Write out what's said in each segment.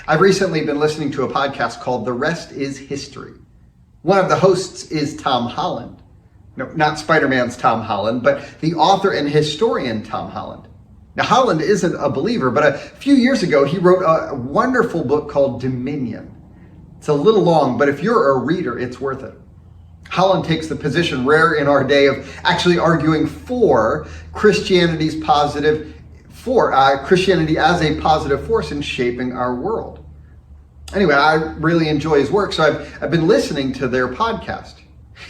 I've recently been listening to a podcast called The Rest is History. One of the hosts is Tom Holland. No, not Spider-Man's Tom Holland, but the author and historian Tom Holland. Now, Holland isn't a believer, but a few years ago, he wrote a wonderful book called Dominion. It's a little long, but if you're a reader, it's worth it. Holland takes the position rare in our day of actually arguing for Christianity as a positive force in shaping our world. Anyway, I really enjoy his work, so I've been listening to their podcast.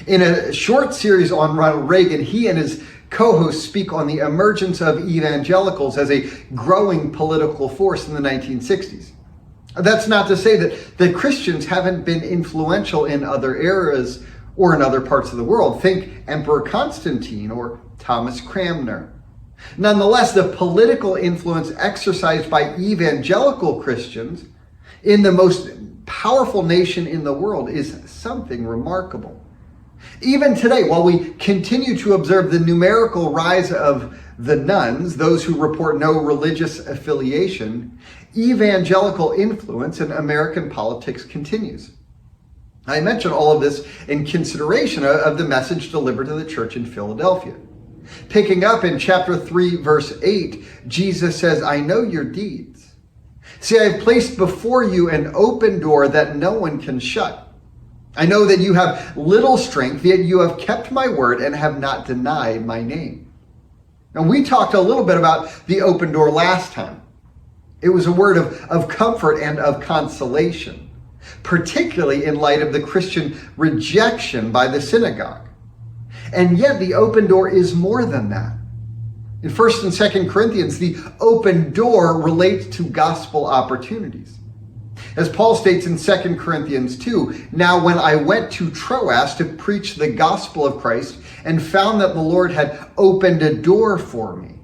In a short series on Ronald Reagan, he and his co-hosts speak on the emergence of evangelicals as a growing political force in the 1960s. That's not to say that Christians haven't been influential in other eras or in other parts of the world. Think Emperor Constantine or Thomas Cranmer. Nonetheless, the political influence exercised by evangelical Christians in the most powerful nation in the world is something remarkable. Even today, while we continue to observe the numerical rise of the nones, those who report no religious affiliation, evangelical influence in American politics continues. I mention all of this in consideration of the message delivered to the church in Philadelphia. Picking up in chapter 3, verse 8, Jesus says, "I know your deeds. See, I have placed before you an open door that no one can shut. I know that you have little strength, yet you have kept my word and have not denied my name." Now, we talked a little bit about the open door last time. It was a word of comfort and of consolation, particularly in light of the Christian rejection by the synagogue. And yet the open door is more than that. In 1st and 2nd Corinthians, the open door relates to gospel opportunities. As Paul states in 2 Corinthians 2, "Now when I went to Troas to preach the gospel of Christ and found that the Lord had opened a door for me."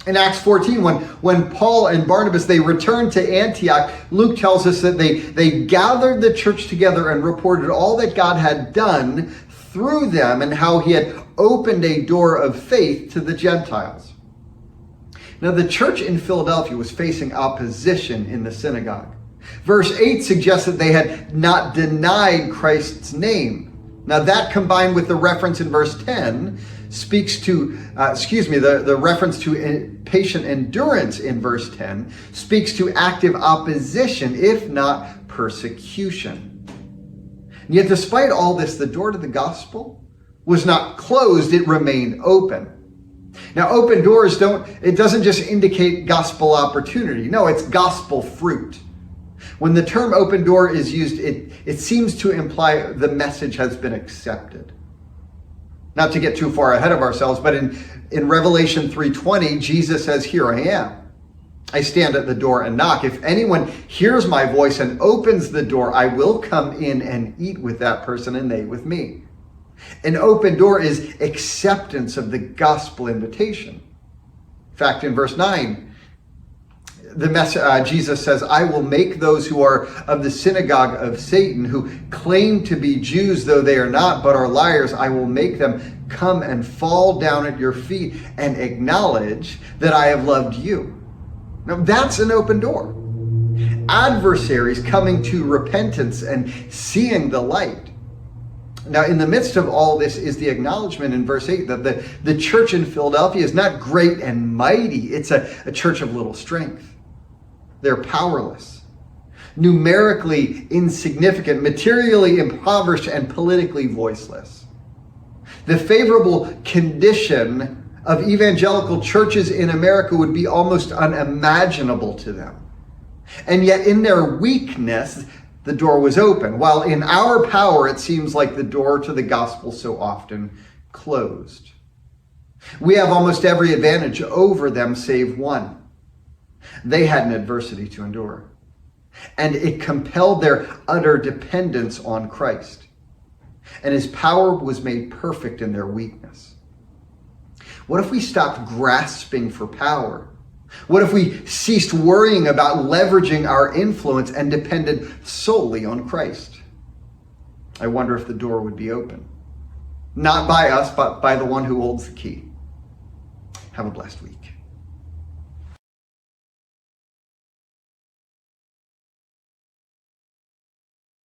In Acts 14, when Paul and Barnabas, they returned to Antioch, Luke tells us that they gathered the church together and reported all that God had done through them and how he had opened a door of faith to the Gentiles. Now, the church in Philadelphia was facing opposition in the synagogue. Verse 8 suggests that they had not denied Christ's name. Now, that combined with the reference in verse 10 speaks to, the reference to patient endurance in verse 10 speaks to active opposition, if not persecution. And yet, despite all this, the door to the gospel was not closed, it remained open. Now, open doors doesn't just indicate gospel opportunity. No, it's gospel fruit. When the term open door is used, it seems to imply the message has been accepted. Not to get too far ahead of ourselves, but in Revelation 3:20, Jesus says, "Here I am. I stand at the door and knock. If anyone hears my voice and opens the door, I will come in and eat with that person and they with me." An open door is acceptance of the gospel invitation. In fact, in verse 9, Jesus says, "I will make those who are of the synagogue of Satan, who claim to be Jews, though they are not, but are liars, I will make them come and fall down at your feet and acknowledge that I have loved you." Now, that's an open door. Adversaries coming to repentance and seeing the light. Now, in the midst of all this is the acknowledgement in verse 8 that the church in Philadelphia is not great and mighty. It's a church of little strength. They're powerless, numerically insignificant, materially impoverished, and politically voiceless. The favorable condition of evangelical churches in America would be almost unimaginable to them. And yet in their weakness, the door was open, while in our power, it seems like the door to the gospel so often closed. We have almost every advantage over them save one. They had an adversity to endure, and it compelled their utter dependence on Christ. And his power was made perfect in their weakness. What if we stopped grasping for power? What if we ceased worrying about leveraging our influence and depended solely on Christ? I wonder if the door would be open. Not by us, but by the one who holds the key. Have a blessed week.